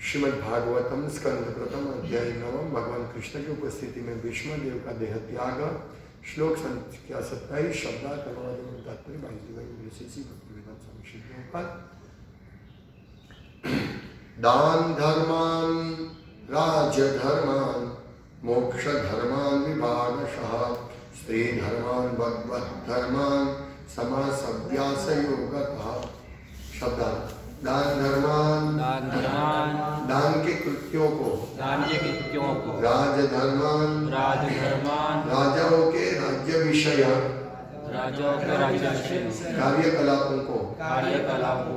श्रीमद् भागवतम स्कंद प्रथम अध्याय 9 भगवान कृष्ण की उपस्थिति में भीष्म देव का देह त्याग। श्लोक संख्या 27 शब्दार्थ अनुवाद एवं तात्पर्य भक्तिवेदांत स्वामी श्री प्रभुपाद। दान धर्मान राज धर्मान मोक्ष धर्मान विभागशः स्त्री धर्मान भगवत धर्मान समासव्यास योगतः। शब्दार्थ दान धर्मान दान के कृत्यों को राज धर्मान राजाओं के राज्य विषय कार्यकलापों को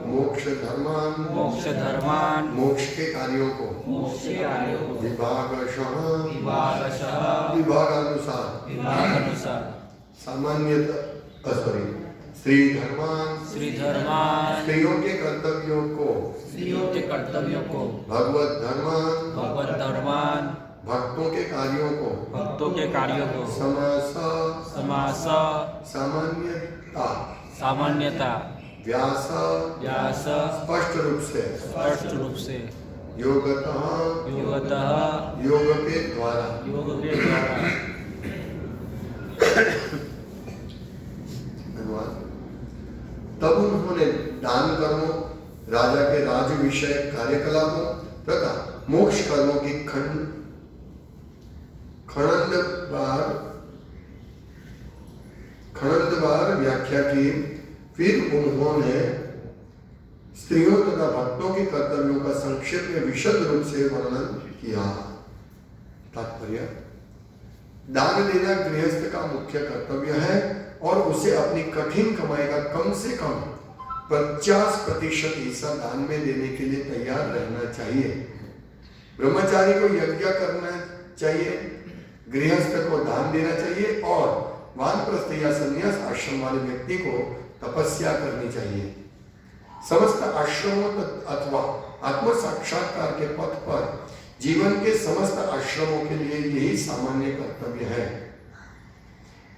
मोक्ष धर्मान मोक्ष के कार्यों को विभागशः विभागानुसार सामान्यतः स्त्री धर्मान स्त्रियों के कर्तव्यों को भगवत धर्मान भक्तों के कार्यों को समास सामान्यता व्यास स्पष्ट रूप से योगतः योग के द्वारा तब उन्होंने दान कर्मों राजा के राज विषय कार्यकलापों तथा मोक्ष कर्मों की खंडवार व्याख्या की। फिर उन्होंने स्त्रियों तथा भक्तों के कर्तव्यों का संक्षेप में विशद रूप से वर्णन किया। तात्पर्य दान देना गृहस्थ का मुख्य कर्तव्य है और उसे अपनी कठिन कमाई का कम से कम 50% हिस्सा दान में देने के लिए तैयार रहना चाहिए। ब्रह्मचारी को यज्ञ करना चाहिए, गृहस्थ को दान देना चाहिए और वानप्रस्थ या संन्यास आश्रम वाले व्यक्ति को तपस्या करनी चाहिए। समस्त आश्रमों अथवा आत्म साक्षात्कार के पथ पर जीवन के समस्त आश्रमों के लिए यही सामान्य कर्तव्य है।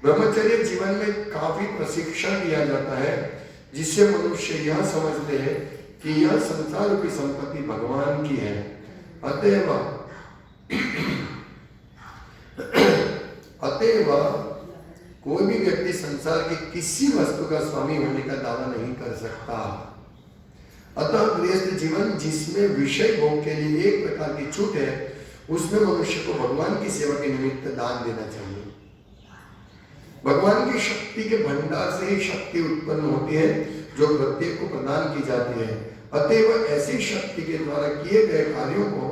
ब्रह्मचर्य जीवन में काफी प्रशिक्षण दिया जाता है जिससे मनुष्य यह समझते हैं कि यह संसार रूपी संपत्ति भगवान की है। अतएव कोई भी व्यक्ति संसार की किसी वस्तु का स्वामी होने का दावा नहीं कर सकता। अतः गृहस्थ जीवन जिसमें विषय भोग के लिए एक प्रकार की छूट है, उसमें मनुष्य को भगवान की सेवा के निमित्त दान देना चाहिए। भगवान की शक्ति के भंडार से ही शक्ति उत्पन्न होती है जो प्रत्येक को प्रदान की जाती है। अतएव ऐसी शक्ति के द्वारा किए गए कार्यों को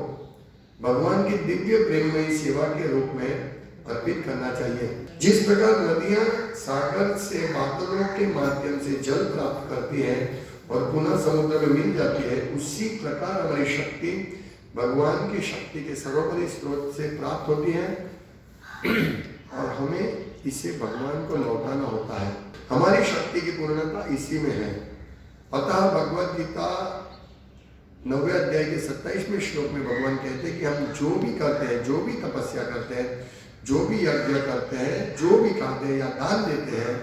भगवान की दिव्य प्रेममयी सेवा के रूप में अर्पित करना चाहिए। जिस प्रकार नदियां सागर से बादलों के माध्यम से जल प्राप्त करती है और पुनः समुद्र में मिल जाती है, उसी प्रकार हमारी शक्ति भगवान की शक्ति के सर्वोपरि स्रोत से प्राप्त होती है और हमें इसे भगवान को लौटाना होता है। हमारी शक्ति की पूर्णता इसी में है। अतः भगवद गीता 9वें अध्याय के 27वें श्लोक में भगवान कहते हैं कि हम जो भी करते हैं, जो भी तपस्या करते हैं, जो भी यज्ञ करते हैं, जो भी खाते हैं या दान देते हैं,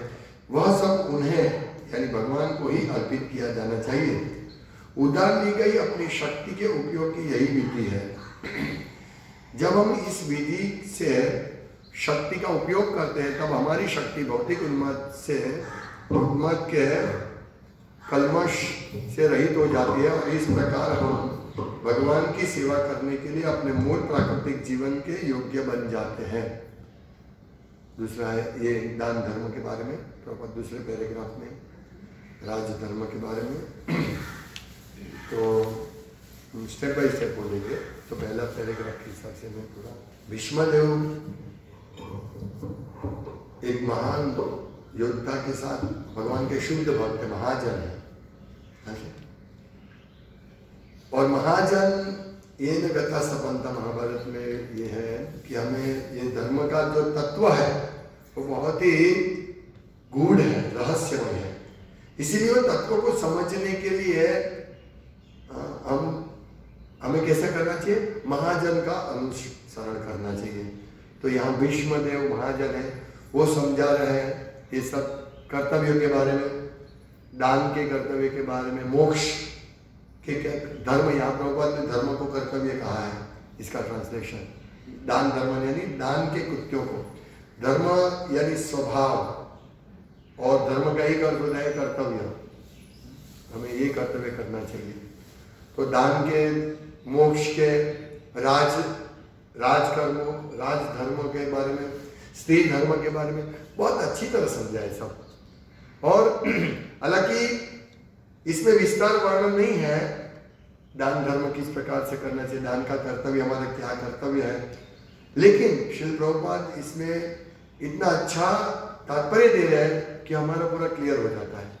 वह सब उन्हें यानी भगवान को ही अर्पित किया जाना चाहिए। उधार ली गई अपनी शक्ति के उपयोग की यही विधि है। जब हम इस विधि से शक्ति का उपयोग करते हैं तब हमारी शक्ति भौतिक उन्माद के कलमश से रहित हो जाती है और इस प्रकार हम भगवान की सेवा करने के लिए अपने मूल प्राकृतिक जीवन के योग्य बन जाते हैं। दूसरा है ये दान धर्म के बारे में, प्रॉपर दूसरे पैराग्राफ में राज धर्म के बारे में। तो स्टेप बाय स्टेप बोलेंगे। तो पहला पैराग्राफ के हिसाब से मैं पूरा भीष्मदेव एक महान योद्धा के साथ भगवान के शुद्ध भक्त महाजन है। और महाजन ये न गता सपंता महाभारत में ये है कि हमें ये धर्म का जो तत्व है वो बहुत ही गूढ़ है, रहस्यमय है। इसीलिए वो तत्व को समझने के लिए हमें कैसा करना चाहिए? महाजन का अनुसरण करना चाहिए। तो यहाँ भीष्मदेव महाजन है, वो समझा रहे हैं ये सब कर्तव्यों के बारे में, दान के कर्तव्य के बारे में, मोक्ष कि क्या धर्म, यहाँ प्रभुपाद ने धर्म को कर्तव्य कहा है, इसका ट्रांसलेशन दान धर्म यानी दान के कृत्यों को, धर्म यानी स्वभाव, और धर्म का एक अर्थ होता है कर्तव्य, हमें ये कर्तव्य करना चाहिए। तो दान के, मोक्ष के, राजकर्मों, राजधर्मों के बारे में, स्त्री धर्म के बारे में बहुत अच्छी तरह समझा है सब। और हालांकि इसमें विस्तार वर्णन नहीं है दान धर्म किस प्रकार से करना चाहिए, दान का कर्तव्य हमारा क्या कर्तव्य है, लेकिन श्रील प्रभुपाद इसमें इतना अच्छा तात्पर्य दे रहे हैं कि हमारा पूरा क्लियर हो जाता है।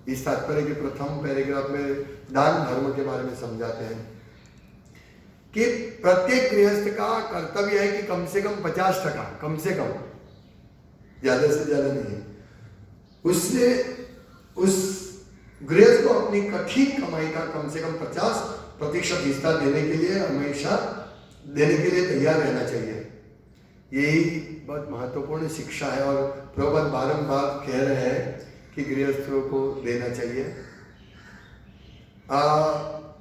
इस तात्पर्य के प्रथम पैराग्राफ में दान धर्म के बारे में समझाते हैं कि प्रत्येक गृहस्थ का कर्तव्य है कि कम से कम 50%, कम से कम, ज्यादा से ज्यादा नहीं, उससे उस गृहस्थ को अपनी कठिन कमाई का कम से कम 50% हिस्सा देने के लिए, हमेशा देने के लिए तैयार रहना चाहिए। यही बहुत महत्वपूर्ण शिक्षा है और प्रभुपाद बारंबार कह रहे हैं कि गृहस्थों को देना चाहिए।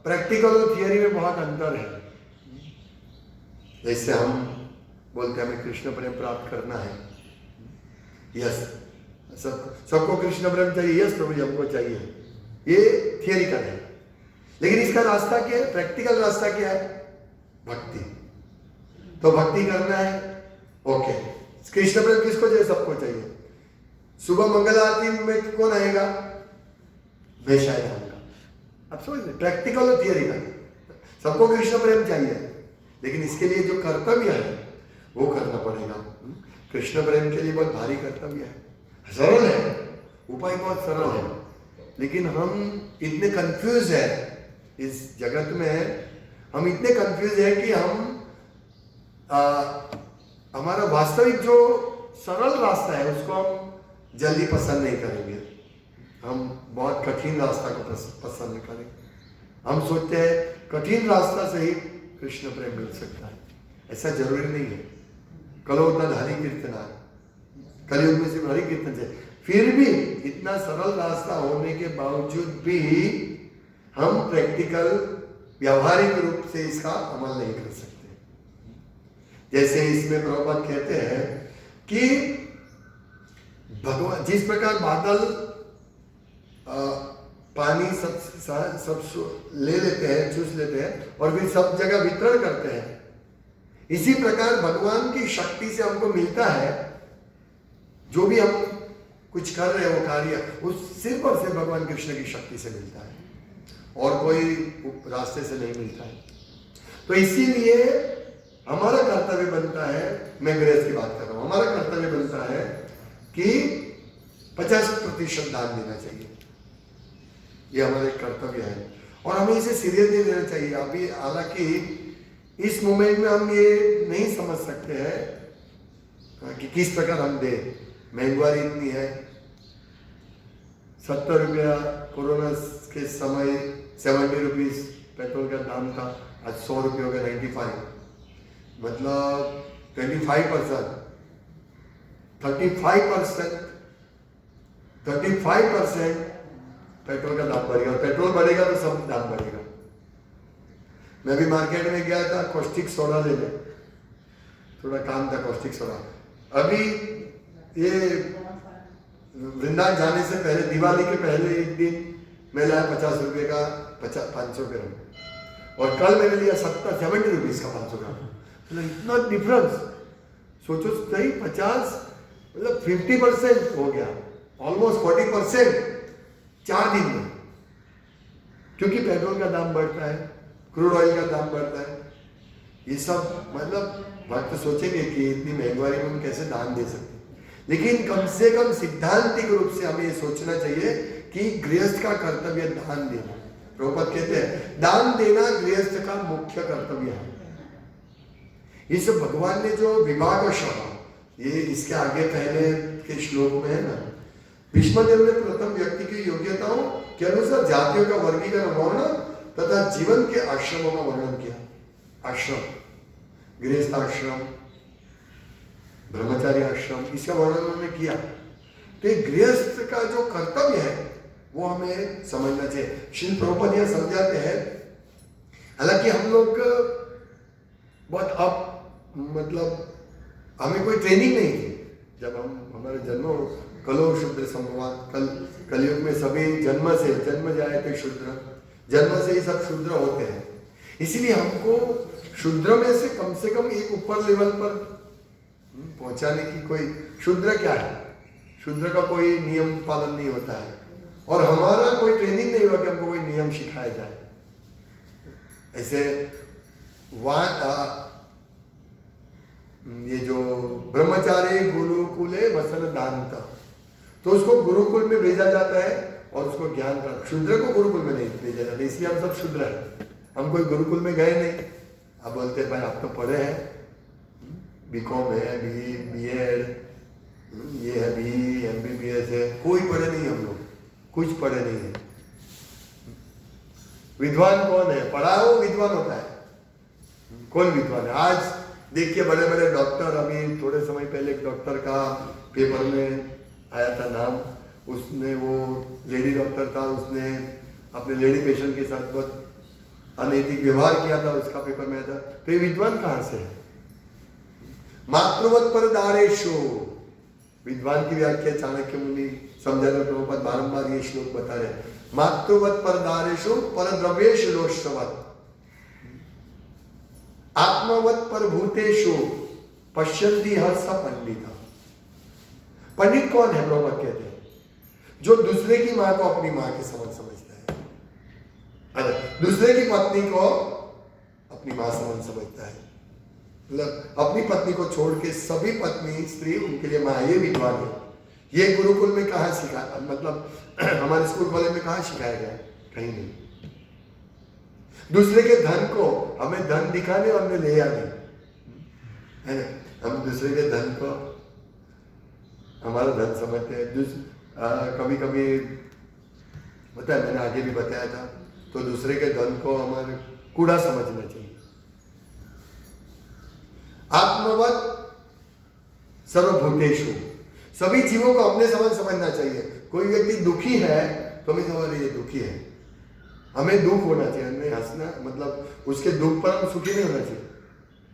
प्रैक्टिकल और थियरी में बहुत अंतर है। जैसे हम बोलते हैं हमें कृष्ण प्रेम प्राप्त करना है, यस, सबको कृष्ण प्रेम चाहिए, यस प्रभु जी हमको चाहिए, ये थियरिकल है। लेकिन इसका रास्ता क्या है, प्रैक्टिकल रास्ता क्या है, भक्ति। तो भक्ति करना है, ओके, कृष्ण प्रेम किसको चाहिए, सबको चाहिए। सुबह मंगल आरती में कौन आएगा, मैं शायद आऊंगा। अब समझ लीजिए, प्रैक्टिकल और थियरिकल, सबको कृष्ण प्रेम चाहिए, लेकिन इसके लिए जो कर्तव्य है वो करना पड़ेगा। कृष्ण प्रेम के लिए बहुत भारी कर्तव्य है, सरल है, उपाय बहुत सरल है, लेकिन हम इतने कंफ्यूज है इस जगत में, हम इतने कंफ्यूज है कि हम हमारा वास्तविक जो सरल रास्ता है उसको हम जल्दी पसंद नहीं करेंगे, हम बहुत कठिन रास्ता को पसंद करेंगे। हम सोचते हैं कठिन रास्ता से ही कृष्ण प्रेम मिल सकता है, ऐसा जरूरी नहीं है। कलो तद हरि कीर्तना, कलयुग में सिर्फ हरि कीर्तन से, फिर भी इतना सरल रास्ता होने के बावजूद भी हम प्रैक्टिकल व्यावहारिक रूप से इसका अमल नहीं कर सकते। जैसे इसमें प्रभुपाद कहते हैं कि भगवान जिस प्रकार बादल पानी सब ले लेते हैं, चूस लेते हैं और फिर सब जगह वितरण करते हैं, इसी प्रकार भगवान की शक्ति से हमको मिलता है। जो भी हम कुछ कर रहे हैं वो कार्य, उस सिर्फ और सिर्फ भगवान कृष्ण की शक्ति से मिलता है, और कोई रास्ते से नहीं मिलता है। तो इसीलिए हमारा कर्तव्य बनता है, मैं गृहस्थ की बात कर रहा हूं, हमारा कर्तव्य बनता है कि 50% दान देना चाहिए, ये हमारा एक कर्तव्य है और हमें इसे सीरियसली लेना चाहिए। अभी हालांकि इस मोमेंट में हम ये नहीं समझ सकते हैं कि किस प्रकार हम दें, महंगाई इतनी है, 70 रुपया कोरोना के समय 70 रुपीज पेट्रोल का दाम था, आज 100 रुपये हो गया, 95, मतलब 25%, 35% पेट्रोल का दाम बढ़ेगा, और पेट्रोल बढ़ेगा तो सब दाम बढ़ेगा। मैं भी मार्केट में गया था कॉस्टिक सोडा लेने, थोड़ा काम था कॉस्टिक सोडा। अभी ये वृंदावन जाने से पहले, दिवाली के पहले एक दिन मैं लाया 50 रुपये का 500 ग्राम, और कल मैंने लिया 70 रुपीज का 500 ग्राम। मतलब इतना डिफरेंस सोचो सही, 50 मतलब 50% हो गया, ऑलमोस्ट 40% 4 दिन में, क्योंकि पेट्रोल का दाम बढ़ता है, क्रूड ऑयल का दाम बढ़ता है, ये सब मतलब वक्त सोचेंगे कि इतनी महंगाई में हम कैसे दान दे सकते हैं। लेकिन कम से कम सिद्धांतिक रूप से हमें ये सोचना चाहिए कि गृहस्थ का कर्तव्य दान देना। प्रभुपाद कहते हैं दान देना गृहस्थ का मुख्य कर्तव्य है। इस भगवान ने जो विभाग शब्द, ये इसके आगे पहले के श्लोक में है ना, भीष्मदेव ने प्रथम व्यक्ति की योग्यताओं के अनुसार जातियों का वर्गीकरण, वर्ण तथा जीवन के आश्रमों का वर्णन किया। आश्रम, गृहस्थ आश्रम, ब्रह्मचारी आश्रम, इसका वर्णन उन्होंने किया। तो गृहस्थ का जो कर्तव्य है वो हमें समझना चाहिए। श्री प्रभुपाद यह समझाते हैं, हालांकि हम लोग बहुत अब मतलब हमें कोई ट्रेनिंग नहीं थी जब हम हमारे जन्म कलो शूद्र संभवान, कलयुग में सभी जन्म जाए थे शूद्र, जन्म से ही सब शूद्र होते हैं। इसीलिए हमको शूद्र में से कम एक ऊपर लेवल पर पहुंचाने की कोई, शूद्र क्या है, शूद्र का कोई नियम पालन नहीं होता है और हमारा कोई ट्रेनिंग नहीं हुआ कि हमको कोई नियम सिखाया जाए। ऐसे ये जो ब्रह्मचारी गुरुकुले वसन दानता, तो उसको गुरुकुल में भेजा जाता है और उसको ज्ञान प्राप्त, शूद्र को गुरुकुल में नहीं भेजा जाता, इसलिए हम सब शूद्र हैं। हम कोई गुरुकुल में गए नहीं। आप बोलते भाई आप तो पढ़े हैं, बीकॉम है, बीएड, ये है, बी एमबीबीएस है, कोई पढ़े नहीं, हम लोग कुछ पढ़े नहीं है। विद्वान कौन है? पढ़ा हो विद्वान होता है। कौन विद्वान है? आज देखिए बड़े बड़े डॉक्टर, अभी थोड़े समय पहले एक डॉक्टर का पेपर में आया था नाम, उसने, वो लेडी डॉक्टर था, उसने अपने लेडी पेशेंट के साथ बहुत अनैतिक व्यवहार किया था, उसका पेपर में आया था। तो ये विद्वान कहाँ से है? मातृवत पर दारेशो, विद्वान की व्याख्या चाणक्य मुनि समझाने प्रभुपाद बारंबार ये श्लोक बता रहे, मातृवत पर दारेशो पर द्रव्येश लोष्टवत, आत्मवत पर भूतेशो पश्यन्ति हर्ष पंडित। पंडित कौन है? प्रभुपाद कहते हैं जो दूसरे की मां को अपनी मां के समान समझता है, अरे दूसरे की पत्नी को अपनी मां समान समझता है, मतलब अपनी पत्नी को छोड़ के सभी पत्नी स्त्री उनके लिए मां, ये विद्वान है। ये गुरुकुल में कहाँ सिखा, मतलब हमारे स्कूल कॉलेज में कहाँ सिखाया गया? कहीं नहीं। दूसरे के धन को हमें धन दिखाने और हमें ले आने, है ना? हम दूसरे के धन को हमारा धन समझते हैं। कभी कभी होता है, मैंने आगे भी बताया था, तो दूसरे के धन को हमारे कूड़ा समझना चाहिए। आत्मवत सर्वभूतेषु, सभी जीवों को अपने समान समझना चाहिए। कोई व्यक्ति दुखी है तो हमें समझ रही है दुखी है, हमें दुख होना चाहिए, हमें हंसना, मतलब उसके दुख पर हम सुखी नहीं होना चाहिए।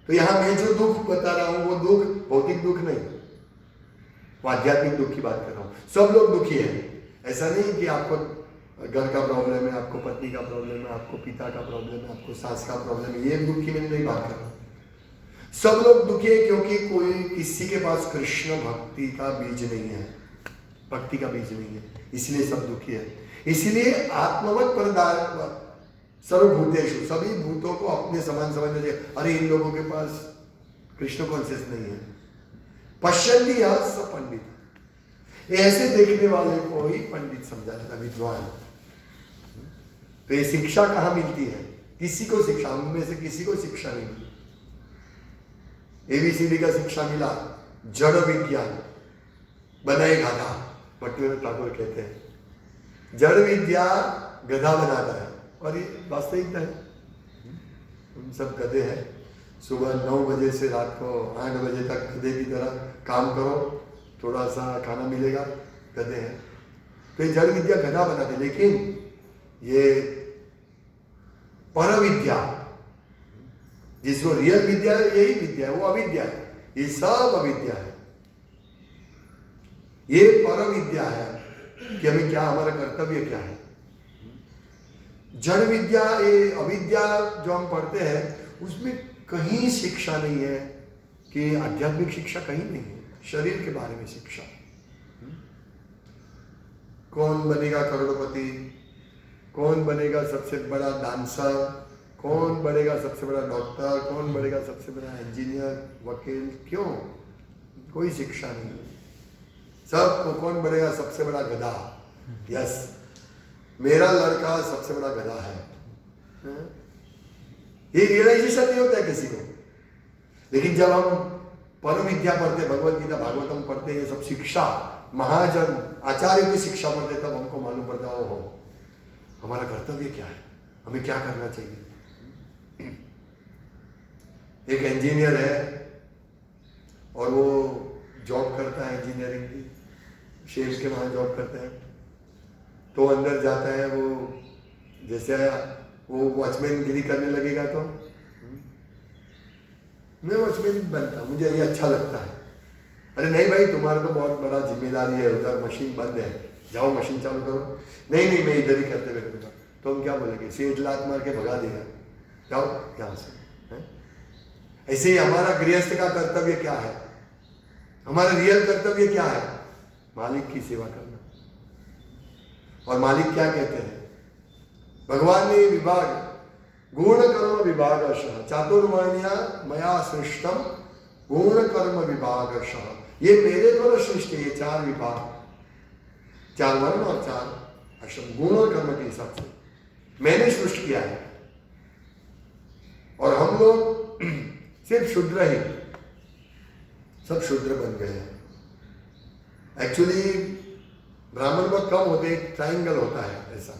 तो यहाँ मैं जो दुख बता रहा हूँ वो दुख भौतिक दुख नहीं, वो आध्यात्मिक दुख की बात कर रहा हूँ। सब लोग दुखी हैं, ऐसा नहीं कि आपको घर का प्रॉब्लम है, आपको पत्नी का प्रॉब्लम है, आपको पिता का प्रॉब्लम है, आपको सास का प्रॉब्लम है, ये दुख की मैं नहीं बात कर रहा हूँ। सब लोग दुखी है क्योंकि कोई किसी के पास कृष्ण भक्ति का बीज नहीं है, भक्ति का बीज नहीं है, इसलिए सब दुखी है। इसलिए आत्मवत परदार सर्वभूतेषु, सभी भूतों को अपने समान समझना चाहिए। अरे इन लोगों के पास कृष्ण कॉन्शियस नहीं है, पश्यन्ति हर्ष पंडित, ऐसे देखने वाले को ही पंडित समझा जाता, विद्वान। तो ये शिक्षा कहाँ मिलती है? किसी को शिक्षा, उनमें से किसी को शिक्षा नहीं मिली। एबीसीडी का शिक्षा मिला, जड़ विज्ञान बनाए गधा, भट्टीनाथ ठाकुर कहते हैं जड़ विद्या गधा बनाता है, और ये वास्तविकता है। हम सब गधे हैं, सुबह 9 बजे से रात को 8 बजे तक गधे की तरह काम करो, थोड़ा सा खाना मिलेगा, गधे हैं। तो ये जड़ विद्या गधा बनाते, लेकिन ये पर विद्या जिसको रियल विद्या है, यही विद्या है, वो अविद्या है, ये सब अविद्या है। ये पर विद्या है कि हमें क्या, हमारा कर्तव्य क्या है। जड़ विद्या, ये अविद्या जो हम पढ़ते हैं उसमें कहीं शिक्षा नहीं है, कि आध्यात्मिक शिक्षा कहीं नहीं है, शरीर के बारे में शिक्षा। कौन बनेगा करोड़पति, कौन बनेगा सबसे बड़ा डांसर, कौन बनेगा सबसे बड़ा डॉक्टर, कौन बनेगा सबसे बड़ा इंजीनियर, वकील, क्यों? कोई शिक्षा नहीं है। सबको कौन बनेगा सबसे बड़ा गधा, यस मेरा लड़का सबसे बड़ा गधा है, ये रियलाइजेशन नहीं होता है किसी को। लेकिन जब हम परम विद्या पढ़ते, भगवत गीता भागवतम पढ़ते, ये सब शिक्षा, महाजन आचार्य की शिक्षा पढ़ते, तब हमको मालूम पड़ता है ओहो हमारा कर्तव्य क्या है, हमें क्या करना चाहिए। एक इंजीनियर है और वो जॉब करता है इंजीनियरिंग की, शेल्स के वहाँ जॉब करते हैं। तो अंदर जाता है वो, जैसे वो वॉचमैन गिरी करने लगेगा तो मैं वॉचमैन बनता, मुझे ये अच्छा लगता है। अरे नहीं भाई, तुम्हारा तो बहुत बड़ा जिम्मेदारी है, उधर मशीन बंद है, जाओ मशीन चालू करो। नहीं मैं इधर ही करते बैठूंगा। तो हम क्या बोलेंगे, सेठ लात मार के भगा देगा, जाओ यहाँ से। ऐसे ही हमारा गृहस्थ का कर्तव्य क्या है, हमारा रियल कर्तव्य क्या है, मालिक की सेवा करना। और मालिक क्या कहते हैं, भगवान ने विभाग गुण कर्म विभागशः चातुर्वर्ण्या मया सृष्टम गुण कर्म विभागशः, ये मेरे द्वारा सृष्टि है, ये 4 विभाग, 4 वर्ण और 4 आश्रम, गुण और कर्म के हिसाब से मैंने सृष्टि किया है। और हम लोग सिर्फ शूद्र ही, सब शूद्र बन गए हैं। एक्चुअली ब्राह्मण बहुत कम होते, एक ट्राइंगल होता है ऐसा,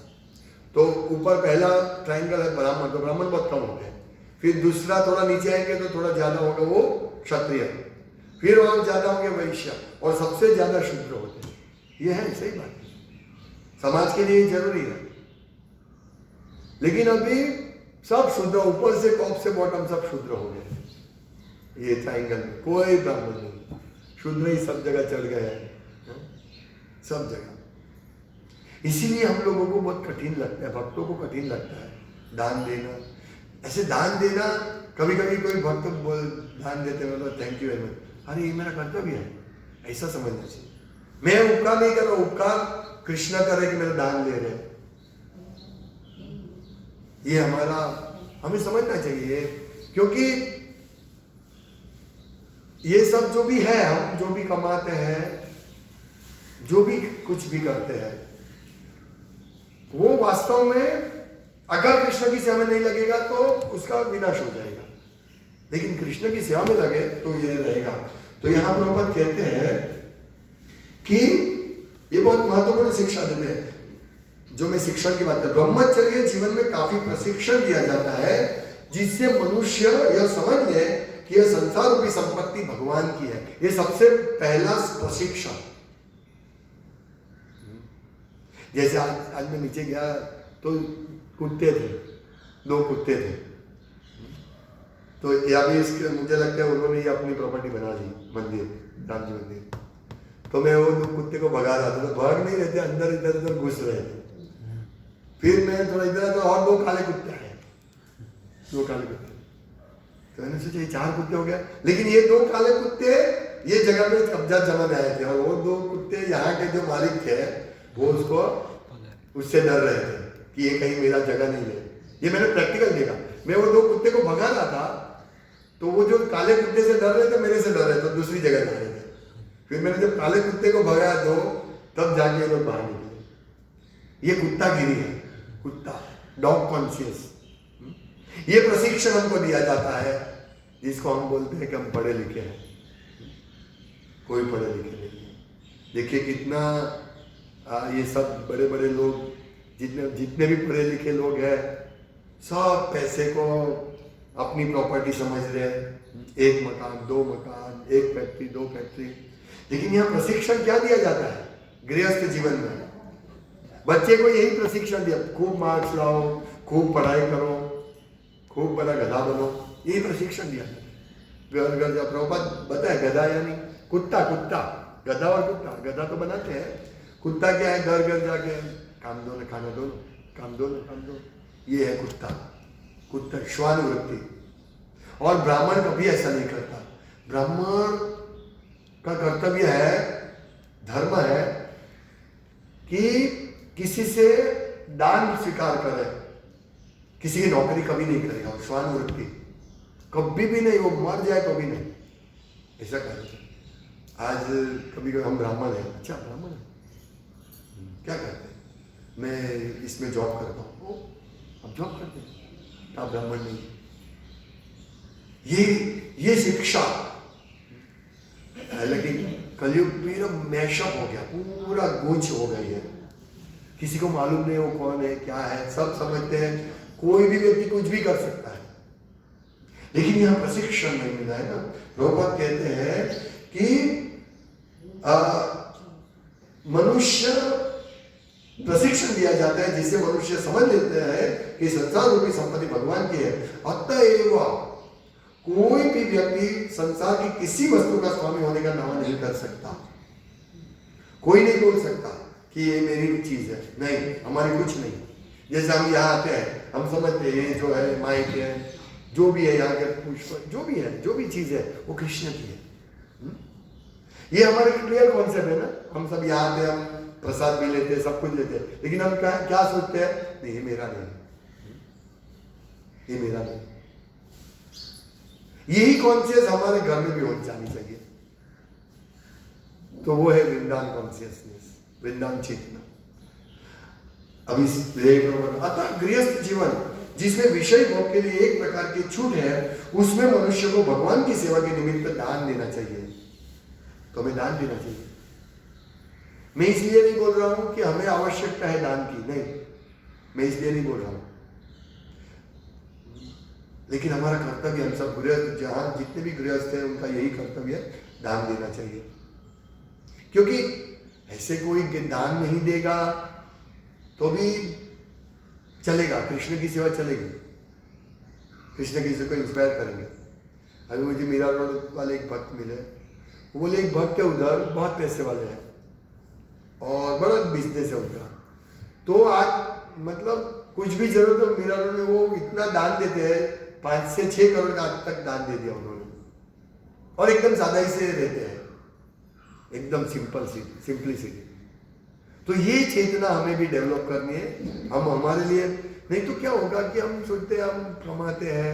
तो ऊपर पहला ट्राइंगल है ब्राह्मण, तो ब्राह्मण बहुत कम होते हैं। फिर दूसरा थोड़ा नीचे आएंगे तो थोड़ा ज्यादा होगा वो क्षत्रिय, फिर और ज्यादा होंगे वैश्य, और सबसे ज्यादा शूद्र होते हैं। ये है, सही बात है, समाज के लिए जरूरी है। लेकिन अभी सब शूद्र, ऊपर से टॉप से बॉटम सब शूद्र हो गए। ये ट्राइंगल में कोई ब्राह्मण नहीं, शूद्र ही सब जगह चढ़ गए हैं, सब जगह। इसीलिए हम लोगों को बहुत कठिन लगता है, भक्तों को कठिन लगता है दान देना। ऐसे दान देना, कभी कभी कोई भक्त बोल दान देते मतलब थैंक यू वेरी मच, अरे ये मेरा कर्तव्य है, ऐसा समझना चाहिए। मैं उपकार नहीं कर रहा, उपकार कृष्ण कर रहे कि मेरा दान ले रहे, ये हमारा हमें समझना चाहिए। क्योंकि ये सब जो भी है, हम जो भी कमाते हैं, जो भी कुछ भी करते हैं, वो वास्तव में अगर कृष्ण की सेवा में नहीं लगेगा तो उसका विनाश हो जाएगा, लेकिन कृष्ण की सेवा में लगे तो ये रहेगा। तो यहां प्रभुपाद कहते हैं कि ये बहुत महत्वपूर्ण शिक्षा देते हैं। जो मैं शिक्षण की बात कर, ब्रह्मचर्य जीवन में काफी प्रशिक्षण दिया जाता है, जिससे मनुष्य यह समझ ले कि यह संसार रूपी संपत्ति भगवान की है। ये सबसे पहला प्रशिक्षण। जैसे आज मैं नीचे गया तो कुत्ते थे, 2 कुत्ते थे, तो या भी इसके मुझे लगता है उन्होंने ये अपनी प्रॉपर्टी बना ली, मंदिर, राम जी मंदिर। तो मैं वो 2 कुत्ते को भगा रहा था, तो भाग नहीं रहते, अंदर इधर उधर घुस रहे थे। फिर मैं थोड़ा इधर तो और 2 काले कुत्ते आए, 2 काले कुत्ते। तो मैंने सोचा ये 4 कुत्ते हो गया, लेकिन ये 2 काले कुत्ते ये जगह पे कब्जा जमाने आए थे, और वो 2 कुत्ते यहाँ के जो मालिक थे वो उसको उससे डर रहे थे कि ये कहीं मेरा जगह नहीं ले। ये मैंने प्रैक्टिकल देखा। मैं वो 2 कुत्ते को भगा रहा था, तो वो जो काले कुत्ते से डर रहे थे मेरे से डर रहे थे, दूसरी जगह जा रहे थे। फिर मैंने जब काले कुत्ते को भगाया तो तब जाके ये लोग बाहर निकले। ये कुत्ता गिरी है, कुत्ता, डॉग कॉन्शियस। ये प्रशिक्षण हमको दिया जाता है, जिसको हम बोलते हैं कि हम पढ़े लिखे हैं। कोई पढ़े लिखे नहीं है। देखिए कितना ये सब बड़े बड़े लोग, जितने भी पढ़े लिखे लोग हैं, सब पैसे को अपनी प्रॉपर्टी समझ रहे हैं। 1 मकान, 2 मकान, 1 फैक्ट्री, 2 फैक्ट्री। लेकिन यहाँ प्रशिक्षण क्या दिया जाता है गृहस्थ जीवन में? बच्चे को यही प्रशिक्षण दिया, खूब मार्क्स लाओ, खूब पढ़ाई करो, खूब बड़ा गधा बनो, यही प्रशिक्षण दिया। घर घर जा, प्रभुपाद बताए गधा यानी कुत्ता, कुत्ता, गधा और कुत्ता। गधा तो बनाते हैं, कुत्ता क्या है, घर घर जाके काम दो न खाना दो, काम दो न काम दो, ये है कुत्ता। कुत्ता श्वानवृत्ति। और ब्राह्मण कभी ऐसा नहीं करता। ब्राह्मण का कर्तव्य है, धर्म है कि किसी से दान स्वीकार करे, किसी की नौकरी कभी नहीं करेगा। श्वानवृत्ति कभी भी नहीं, वो मर जाए कभी नहीं, ऐसा करते। आज कभी कभी हम ब्राह्मण हैं, अच्छा ब्राह्मण है, क्या करते हैं, मैं इसमें जॉब करता हूँ, अब जॉब करते हैं, आप ब्राह्मण नहीं। ये शिक्षा, लेकिन कलयुग पूरा मैशअप हो गया, पूरा गूंज हो गई है। किसी को मालूम नहीं वो कौन है, क्या है, सब समझते हैं कोई भी व्यक्ति कुछ भी कर सकता है। लेकिन यहाँ प्रशिक्षण नहीं मिला है ना। प्रभुपाद कहते हैं कि मनुष्य प्रशिक्षण दिया जाता है जिससे मनुष्य समझ लेते हैं कि संसार रूपी संपत्ति भगवान की है। अतएव कोई भी व्यक्ति संसार की किसी वस्तु का स्वामी होने का दावा नहीं कर सकता। कोई नहीं बोल सकता कि ये मेरी चीज है, नहीं, हमारी कुछ नहीं। जैसे हम यहाँ आते हैं, हम समझते हैं जो है माइक है, जो भी है यहाँ के पुष्प, जो भी है, जो भी चीज है वो कृष्ण की है। ये हमारे क्लियर कॉन्सेप्ट है ना। हम सब यहाँ आते हैं, हम प्रसाद भी लेते हैं, सब कुछ लेते हैं, लेकिन हम क्या सोचते हैं, नहीं ये मेरा नहीं, ये मेरा नहीं। यही कॉन्शियस हमारे घर में भी हो जानी चाहिए। तो वो है वृंदावन कॉन्शियसनेस, वृंदावन चेतना। अभी अतः गृहस्थ जीवन जिसमें विषय भोग के लिए एक प्रकार की छूट है, उसमें मनुष्य को भगवान की सेवा के निमित्त दान देना चाहिए। तो हमें दान देना चाहिए। मैं इसलिए नहीं बोल रहा हूं कि हमें आवश्यकता है दान की, नहीं, मैं इसलिए नहीं बोल रहा हूं, लेकिन हमारा कर्तव्य, हम सब गृहस्थ, जहां जितने भी गृहस्थ हैं उनका यही कर्तव्य है, दान देना चाहिए। क्योंकि ऐसे कोई दान नहीं देगा तो भी चलेगा, कृष्ण की सेवा चलेगी, कृष्ण किसी को इंस्पायर करेंगे। अभी मुझे मीरा रोड वाले एक भक्त मिले, वो बोले एक भक्त है उधर, बहुत पैसे वाले हैं और बड़ा बिजनेस है उनका, तो आज मतलब कुछ भी जरूरत हो मीरा रोड में वो इतना दान देते हैं, 5 से 6 करोड़ का आज तक दान दे दिया उन्होंने, और एकदम सादा ही से रहते हैं, एकदम सिंपलिसिटी। तो ये चेतना हमें भी डेवलप करनी है। हम हमारे लिए, नहीं तो क्या होगा कि हम सोचते हैं हम कमाते हैं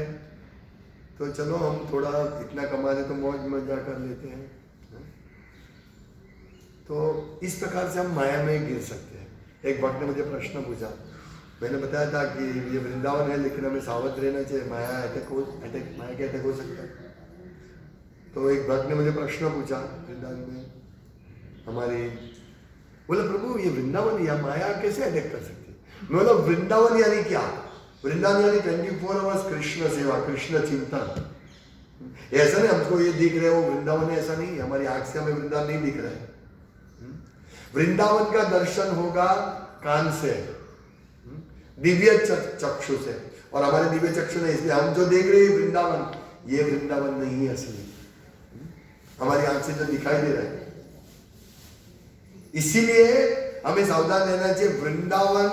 तो चलो हम थोड़ा इतना कमाते तो मौज मजा कर लेते हैं, तो इस प्रकार से हम माया में गिर सकते हैं। एक भक्त ने मुझे प्रश्न पूछा, मैंने बताया था कि ये वृंदावन है लेकिन हमें सावध रहना चाहिए, माया के अटैक हो सकता है। तो एक भक्त ने मुझे प्रश्न पूछा वृंदावन में हमारी, बोला प्रभु ये वृंदावन या माया कैसे अटैक कर सकती है? मैं बोला वृंदावन यानी क्या? वृंदावन यानी 24 आवर्स कृष्ण सेवा, कृष्ण चिंतन। ऐसा नहीं हमको ये दिख रहा है वो वृंदावन है, ऐसा नहीं, हमारी आंख से हमें वृंदावन नहीं दिख रहा है। वृंदावन का दर्शन होगा कान से, दिव्य चक्षु से, और हमारे दिव्य चक्षु नहीं, इसलिए हम जो देख रहे हैं वृंदावन, ये वृंदावन नहीं है असली, हमारी आंख से जो दिखाई दे रहा है। इसीलिए हमें सावधान रहना चाहिए। वृंदावन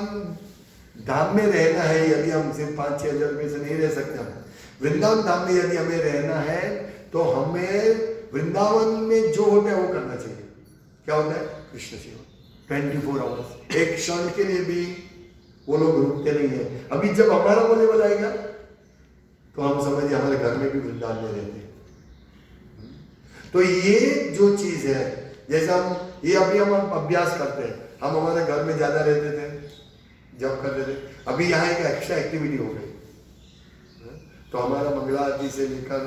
धाम में रहना है, यदि हम सिर्फ 5-6 हजार रुपये से नहीं रह सकते, हम वृंदावन धाम में यदि हमें रहना है तो हमें वृंदावन में जो होता है वो करना चाहिए। क्या होता है? कृष्ण सेवा 24 आवर्स, एक क्षण के लिए भी वो लोग रुकते नहीं है। अभी जब हमारा वो लेवल आएगा तो हम समझिए हमारे घर में भी वृंदावन में रहते हैं। तो ये जो चीज है, जैसे हम ये अभी हम अभ्यास करते हैं, हम हमारे घर में ज्यादा रहते थे, जब करते थे, अभी यहाँ एक एक्स्ट्रा एक्टिविटी हो गई, तो हमारा मंगला आरती से लेकर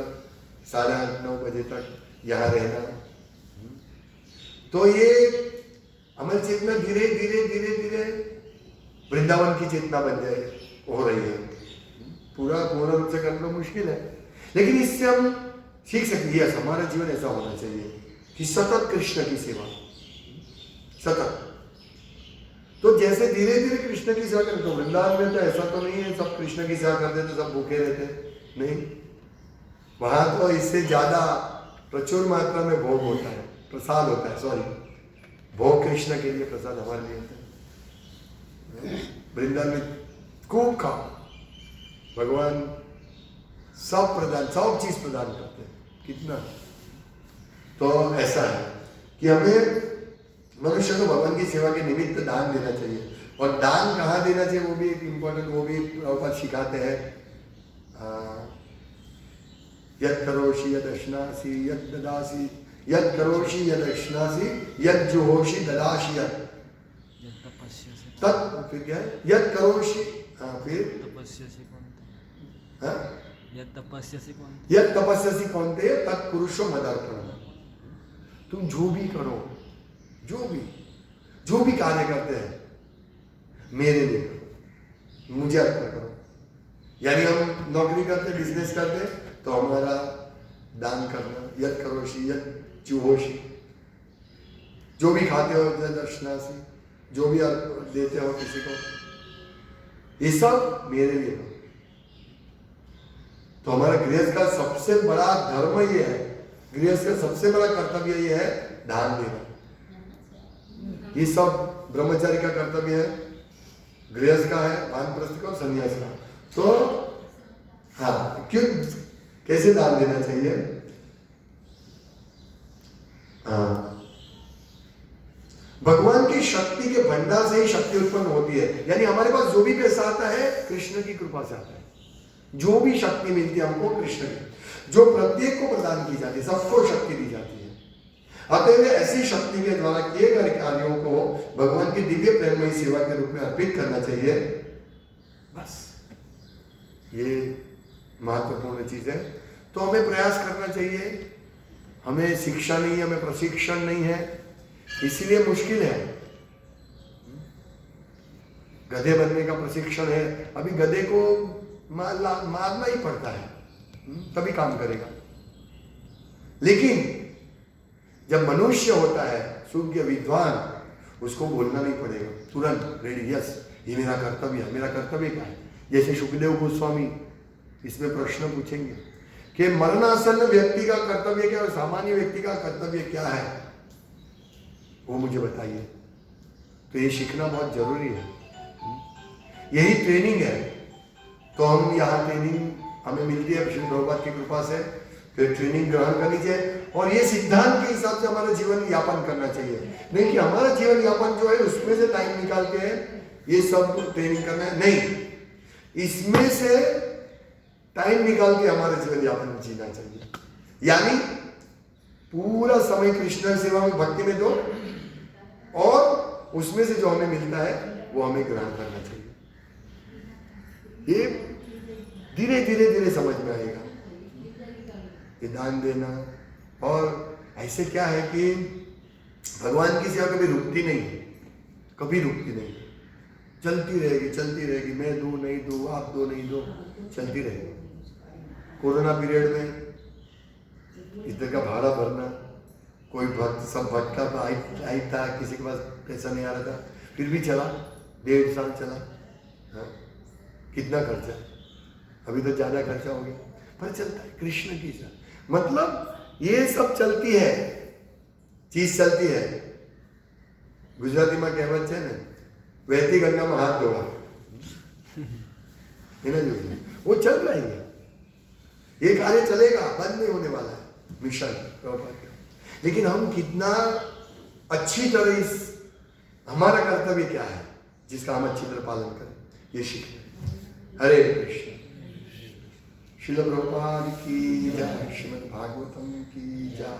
8:30-9 बजे तक यहाँ रहना, तो ये हमारी चेतना धीरे धीरे धीरे धीरे वृंदावन की चेतना बन जाए हो रही है। पूर्ण रूप से करना मुश्किल है, लेकिन इससे हम सीख सकते हैं। हमारा जीवन ऐसा होना चाहिए कि सतत कृष्ण की सेवा, सतत। तो जैसे धीरे धीरे कृष्ण की सेवा करते, तो वृंदावन में तो ऐसा तो नहीं है सब कृष्ण की सेवा करते तो सब भूखे रहते, नहीं, वहां तो इससे ज्यादा प्रचुर मात्रा में भोग होता है, प्रसाद होता है, सॉरी, भोग कृष्ण के लिए, प्रसाद हमारे लिए होता है। वृंदावन में खूब खाओ, भगवान सब चीज प्रदान करते हैं, कितना। तो ऐसा है कि हमें मनुष्य को भगवान की सेवा के निमित्त दान देना चाहिए, और दान कहाँ देना चाहिए वो भी एक इम्पोर्टेंट, वो भी प्रभुपाद सिखाते हैं। यद करोषि यद अश्नासी यद ददासी, यद करोषि यद अश्नासी यद जुहोषि ददासी यद तत्, फिर क्या है? यद करोषि, फिर यद तपस्यसि कौन्तेय तत् कुरुष्व मदर्पणम्। तुम जो भी करो, जो भी कार्य करते हैं, मेरे लिए करो, मुझे अर्पण करो। यानी हम नौकरी करते, बिजनेस करते, तो हमारा दान करना, यद करोषि यद जुहोषि, जो भी खाते हो यद अश्नासी, जो भी आप देते हो किसी को, ये सब मेरे लिए करो। तो हमारा गृहस्थ का सबसे बड़ा धर्म ये है, गृहस्थ का सबसे बड़ा कर्तव्य ये है दान देना। ये सब ब्रह्मचारी का कर्तव्य है, गृहस्थ का है, वानप्रस्थ का और संन्यास का। तो हाँ, क्यों कैसे दान देना चाहिए? हाँ, भगवान की शक्ति के भंडार से ही शक्ति उत्पन्न होती है। यानी हमारे पास जो भी पैसा आता है कृष्ण की कृपा से आता है। जो भी शक्ति मिलती है हमको कृष्ण की, जो प्रत्येक को प्रदान की जाती है, सबको शक्ति दी जाती है। अतएव ऐसी शक्ति के द्वारा किए गए कार्यों को भगवान की दिव्य प्रेममयी सेवा के रूप में अर्पित करना चाहिए। बस ये महत्वपूर्ण चीज है। तो हमें प्रयास करना चाहिए। हमें शिक्षा नहीं है, हमें प्रशिक्षण नहीं है, इसीलिए मुश्किल है। गधे बनने का प्रशिक्षण है, अभी गधे को मारना ही पड़ता है, तभी काम करेगा। लेकिन जब मनुष्य होता है सुज्ञ विद्वान, उसको बोलना नहीं पड़ेगा, तुरंत रेडी, यस ये मेरा कर्तव्य है। मेरा कर्तव्य क्या है? जैसे सुखदेव गोस्वामी इसमें प्रश्न पूछेंगे कि मरणासन्न व्यक्ति का कर्तव्य क्या और सामान्य व्यक्ति का कर्तव्य क्या है, वो मुझे बताइए। तो ये सीखना बहुत जरूरी है, यही ट्रेनिंग है। तो हम यहाँ ट्रेनिंग हमें मिलती है श्री प्रभुपाद की कृपा से, फिर ट्रेनिंग ग्रहण करनी चाहिए और ये सिद्धांत के हिसाब से हमारा जीवन यापन करना चाहिए। नहीं कि हमारा जीवन यापन जो है उसमें से टाइम निकाल के ये सब ट्रेनिंग करना है, नहीं, इसमें से टाइम निकाल के हमारा जीवन यापन जीना चाहिए। यानी पूरा समय कृष्ण सेवा में, भक्ति में दो और उसमें से जो हमें मिलता है वो हमें ग्रहण करना चाहिए। ये धीरे धीरे धीरे समझ में आएगा कि दान देना। और ऐसे क्या है कि भगवान की सेवा कभी रुकती नहीं है, कभी रुकती नहीं, चलती रहेगी। मैं दूं नहीं दूं, आप दो नहीं दो, चलती रहेगी। कोरोना पीरियड में इधर का भाड़ा भरना, कोई भक्त सब भक्त का आई था, किसी के पास पैसा नहीं आ रहा था, फिर भी चला, 1.5 साल चला। हाँ, कितना खर्चा, अभी तो ज्यादा खर्चा हो गया, पर चलता है कृष्ण की सेवा। मतलब ये सब चलती है, चीज चलती है। गुजराती में कहेवत है ना, वहती गंगा में हाथ धोवा, वो चल रही है। ये कार्य चलेगा, बंद नहीं होने वाला है मिशन। लेकिन हम कितना अच्छी तरह इस, हमारा कर्तव्य क्या है जिसका हम अच्छी तरह पालन करें, ये सीखें। हरे कृष्ण। श्रील प्रभुपाद की जय, श्रीमद् भागवतम की जय।